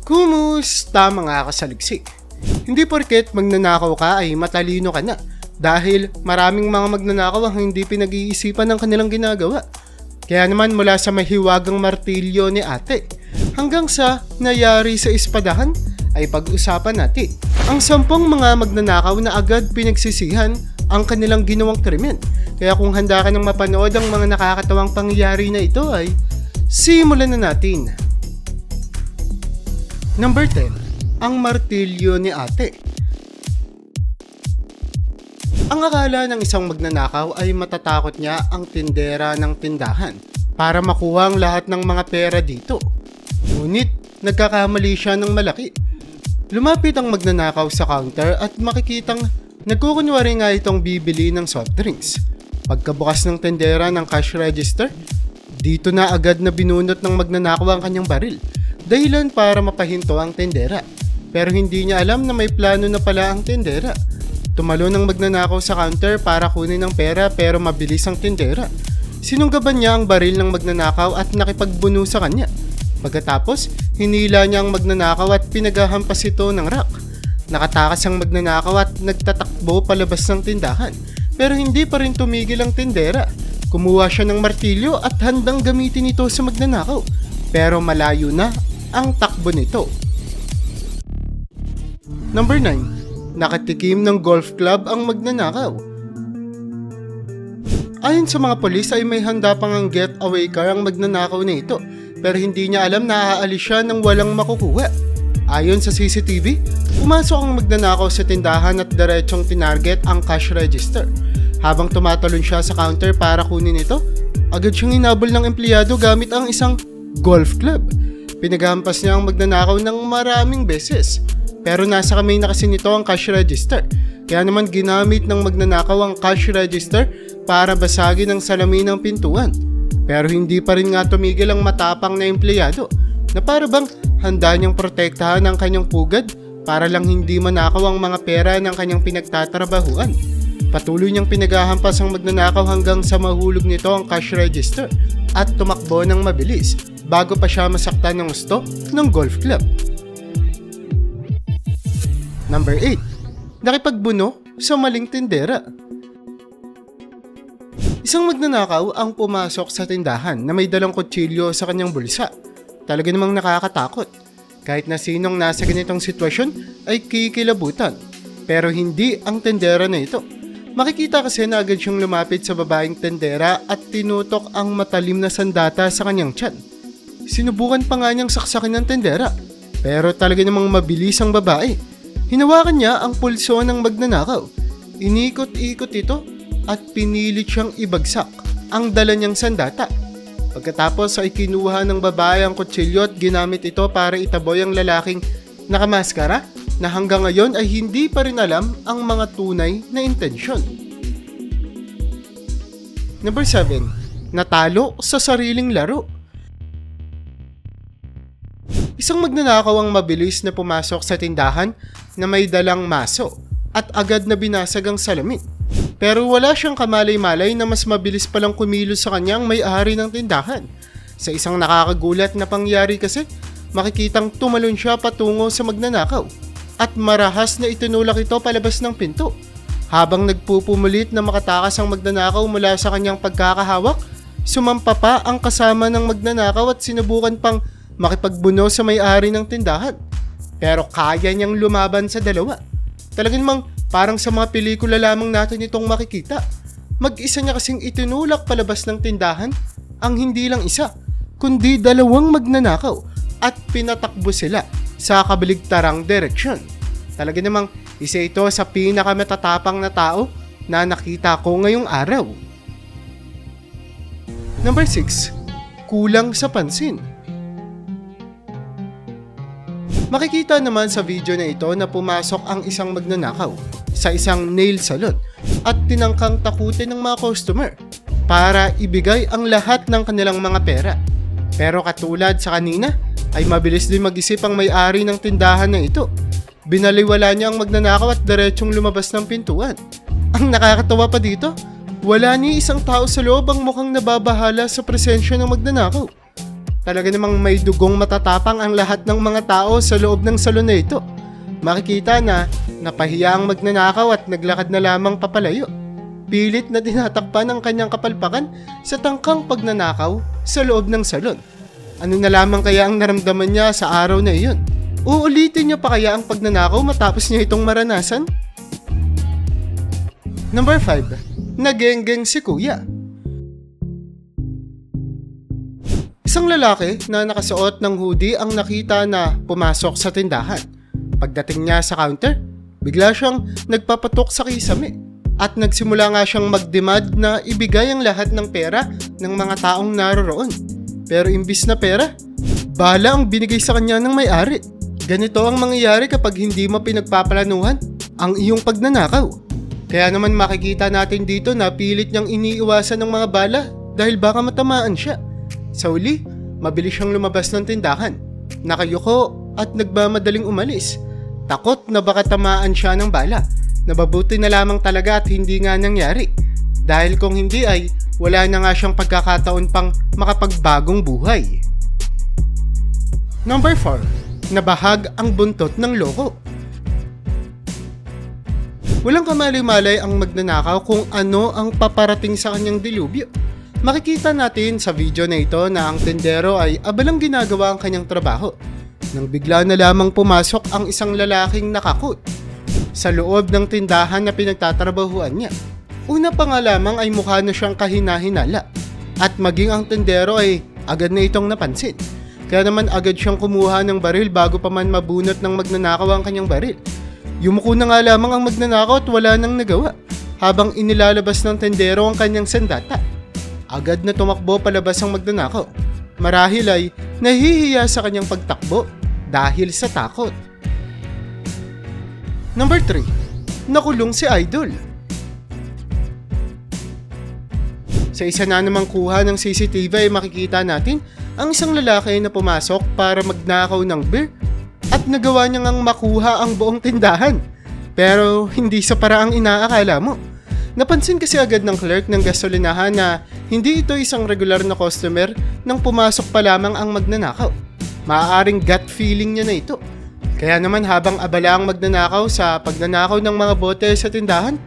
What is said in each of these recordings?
Kumusta mga kasaliksik? Hindi porket magnanakaw ka ay matalino ka na dahil maraming mga magnanakaw ang hindi pinag-iisipan ng kanilang ginagawa. Kaya naman mula sa mahiwagang martilyo ni ate hanggang sa nayari sa espadahan ay pag-usapan natin ang 10 mga magnanakaw na agad pinagsisihan ang kanilang ginawang krimen. Kaya kung handa ka nang mapanood ang mga nakakatawang pangyayari na ito ay simulan na natin. Number 10. Ang martilyo ni ate. Ang akala ng isang magnanakaw ay matatakot niya ang tindera ng tindahan para makuha ang lahat ng mga pera dito. Ngunit nagkakamali siya ng malaki. Lumapit ang magnanakaw sa counter at makikitang nagkukunwari nga itong bibili ng soft drinks. Pagkabukas ng tindera ng cash register, dito na agad na binunot ng magnanakaw ang kanyang baril. Dahilan para mapahinto ang tindera. Pero hindi niya alam na may plano na pala ang tindera. Tumalo ng magnanakaw sa counter para kunin ang pera pero mabilis ang tindera. Sinunggaban niya ang baril ng magnanakaw at nakipagbuno sa kanya. Pagkatapos, hinila niya ang magnanakaw at pinaghahampas ito ng rack. Nakatakas ang magnanakaw at nagtatakbo palabas ng tindahan. Pero hindi pa rin tumigil ang tindera. Kumuha siya ng martilyo at handang gamitin ito sa magnanakaw. Pero malayo na ang takbo nito. Number 9. Nakatikim ng golf club ang magnanakaw. Ayon sa mga polis ay may handa pang ang getaway car ang magnanakaw na ito, pero hindi niya alam na aalis siya nang walang makukuha. Ayon sa CCTV, pumasok ang magnanakaw sa tindahan at diretsong tinarget ang cash register. Habang tumatalon siya sa counter para kunin ito, agad siyang inabol ng empleyado gamit ang isang golf club. Pinaghampas niya ang magnanakaw ng maraming beses. Pero nasa kamay na kasi nito ang cash register. Kaya naman ginamit ng magnanakaw ang cash register para basagin ang salamin ng pintuan. Pero hindi pa rin nga tumigil ang matapang na empleyado na para bang handa niyang protektahan ang kanyang pugad para lang hindi manakaw ang mga pera ng kanyang pinagtatrabahuan. Patuloy niyang pinaghahampas ang magnanakaw hanggang sa mahulog nito ang cash register at tumakbo ng mabilis bago pa siya masaktan ng gusto ng golf club. Number 8. Nakipagbuno sa maling tindera. Isang magnanakaw ang pumasok sa tindahan na may dalang kutsilyo sa kanyang bulsa. Talaga namang nakakatakot. Kahit na sinong nasa ganitong sitwasyon ay kikilabutan. Pero hindi ang tindera na ito. Makikita kasi na agad siyang lumapit sa babaeng tindera at tinutok ang matalim na sandata sa kanyang tiyan. Sinubukan pa nga niyang saksakin ng tindera. Pero talaga namang mabilis ang babae. Hinawakan niya ang pulso ng magnanakaw. Inikot-ikot ito at pinilit siyang ibagsak ang dala niyang sandata. Pagkatapos ay kinuha ng babae ang kutsilyo at ginamit ito para itaboy ang lalaking nakamaskara na hanggang ngayon ay hindi pa rin alam ang mga tunay na intensyon. Number 7. Natalo sa sariling laro. Isang magnanakaw ang mabilis na pumasok sa tindahan na may dalang maso at agad na binasag ang salamin. Pero wala siyang kamalay-malay na mas mabilis palang kumilos sa kanyang may-ari ng tindahan. Sa isang nakakagulat na pangyari kasi, makikitang tumalon siya patungo sa magnanakaw at marahas na itinulak ito palabas ng pinto. Habang nagpupumulit na makatakas ang magnanakaw mula sa kanyang pagkakahawak, sumampa pa ang kasama ng magnanakaw at sinubukan pang makipagbuno sa may-ari ng tindahan. Pero kaya niyang lumaban sa dalawa. Talagang namang parang sa mga pelikula lamang natin itong makikita. Mag-isa niya kasing itinulak palabas ng tindahan ang hindi lang isa, kundi 2 magnanakaw at pinatakbo sila sa kabaligtarang direksyon. Talaga namang isa ito sa pinakamatatapang na tao na nakita ko ngayong araw. Number 6. Kulang sa pansin. Makikita naman sa video na ito na pumasok ang isang magnanakaw sa isang nail salon at tinangkang takutin ng mga customer para ibigay ang lahat ng kanilang mga pera. Pero katulad sa kanina, ay mabilis din mag-isip ang may-ari ng tindahan na ito. Binaliwala niya ang magnanakaw at diretsong lumabas ng pintuan. Ang nakakatawa pa dito, wala ni isang tao sa loob ang mukhang nababahala sa presensya ng magnanakaw. Talaga namang may dugong matatapang ang lahat ng mga tao sa loob ng salon na ito. Makikita na napahiya ang magnanakaw at naglakad na lamang papalayo. Pilit na tinatakpan ang kanyang kapalpakan sa tangkang pagnanakaw sa loob ng salon. Ano na lamang kaya ang naramdaman niya sa araw na iyon? Uulitin niya pa kaya ang pagnanakaw matapos niya itong maranasan? Number 5. Nagenggeng si Kuya. Isang lalaki na nakasuot ng hoodie ang nakita na pumasok sa tindahan. Pagdating niya sa counter, bigla siyang nagpapatok sa kisame at nagsimula nga siyang magdemand na ibigay ang lahat ng pera ng mga taong naroroon. Pero imbis na pera, bala ang binigay sa kanya ng may-ari. Ganito ang mangyayari kapag hindi mo pinagpapalanuhan ang iyong pagnanakaw. Kaya naman makikita natin dito na pilit niyang iniiwasan ng mga bala dahil baka matamaan siya. Sa uli, mabilis siyang lumabas ng tindahan. Nakayuko at nagmamadaling umalis. Takot na baka tamaan siya ng bala. Nababuti na lamang talaga at hindi nga nangyari. Dahil kung hindi ay wala na nga siyang pagkakataon pang makapagbagong buhay. Number 4. Nabahag ang buntot ng loko. Walang kamalay-malay ang magnanakaw kung ano ang paparating sa kanyang dilubyo. Makikita natin sa video na ito na ang tendero ay abalang ginagawa ang kanyang trabaho nang bigla na lamang pumasok ang isang lalaking nakakot sa loob ng tindahan na pinagtatrabahuan niya. Una pa nga lamang ay mukha na siyang kahina-hinala at maging ang tendero ay agad na itong napansin. Kaya naman agad siyang kumuha ng baril bago pa man mabunot ng magnanakaw ang kanyang baril. Yumuko na nga lamang ang magnanakaw at wala nang nagawa habang inilalabas ng tendero ang kanyang sandata. Agad na tumakbo palabas ang magnanakaw. Marahil ay nahihiya sa kanyang pagtakbo dahil sa takot. Number 3. Nakulong si Idol. Sa isa na namang kuha ng CCTV ay makikita natin ang isang lalaki na pumasok para magnakaw ng beer at nagawa niya ngang makuha ang buong tindahan. Pero hindi sa paraang inaakala mo. Napansin kasi agad ng clerk ng gasolinahan na hindi ito isang regular na customer nang pumasok pa lamang ang magnanakaw. Maaaring gut feeling niya na ito. Kaya naman habang abala ang magnanakaw sa pagnanakaw ng mga bote sa tindahan,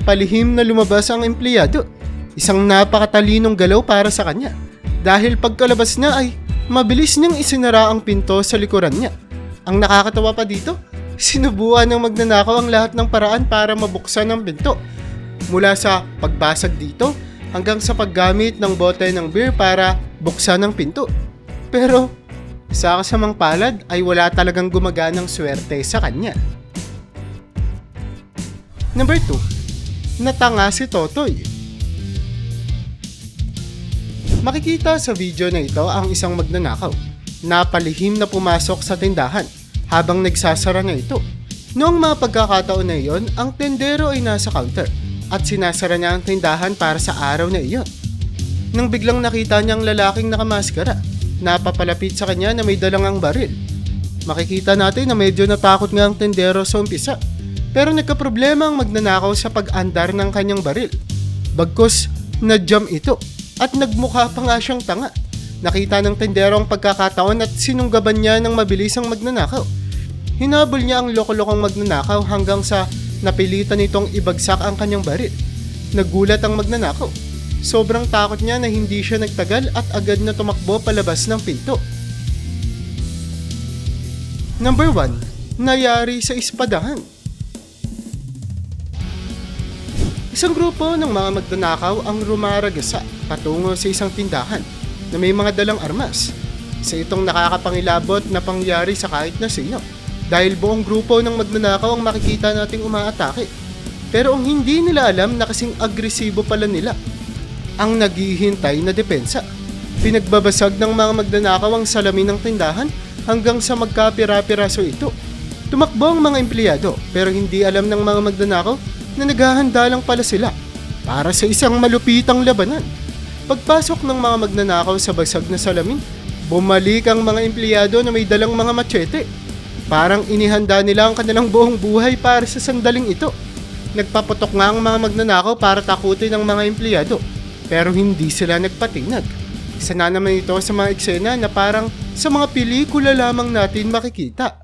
palihim na lumabas ang empleyado. Isang napakatalinong galaw para sa kanya. Dahil pagkalabas niya ay mabilis niyang isinara ang pinto sa likuran niya. Ang nakakatawa pa dito, sinubukan ng magnanakaw ang lahat ng paraan para mabuksan ang pinto. Mula sa pagbasag dito hanggang sa paggamit ng bote ng beer para buksan ang pinto. Pero sa kasamang palad ay wala talagang gumaganang swerte sa kanya. Number 2. Natanga si Totoy. Makikita sa video na ito ang isang magnanakaw na palihim na pumasok sa tindahan habang nagsasara na ito. Noong mga pagkakataon na iyon, ang tendero ay nasa counter at sinasara niya ang tindahan para sa araw na iyon. Nang biglang nakita niya ang lalaking nakamaskara, napapalapit sa kanya na may dalang ang baril. Makikita natin na medyo natakot nga ang tendero sa umpisa, pero nagkaproblema ang magnanakaw sa pag-andar ng kanyang baril. Bagkus, na-jam ito at nagmukha pa nga siyang tanga. Nakita ng tendero ang pagkakataon at sinunggaban niya ng mabilis ang magnanakaw. Hinabol niya ang loko-lokong magnanakaw hanggang sa napilitan nitong ibagsak ang kanyang baril. Nagulat ang magnanakaw. Sobrang takot niya na hindi siya nagtagal at agad na tumakbo palabas ng pinto. Number 1. Nayari sa espadahan. Isang grupo ng mga magnanakaw ang rumaragasa patungo sa isang tindahan na may mga dalang armas. Isa itong nakakapangilabot na pangyari sa kahit na sino dahil buong grupo ng magnanakaw ang makikita nating umaatake. Pero ang hindi nila alam na kasing agresibo pala nila ang naghihintay na depensa. Pinagbabasag ng mga magnanakaw ang salamin ng tindahan hanggang sa magkapira-piraso ito. Tumakbo ang mga empleyado pero hindi alam ng mga magnanakaw na naghahanda lang pala sila para sa isang malupitang labanan. Pagpasok ng mga magnanakaw sa basag na salamin, bumalik ang mga empleyado na may dalang mga machete. Parang inihanda nila ang kanilang buong buhay para sa sandaling ito. Nagpaputok nga ang mga magnanakaw para takutin ang mga empleyado, pero hindi sila nagpatinag. Isa na naman ito sa mga eksena na parang sa mga pelikula lamang natin makikita.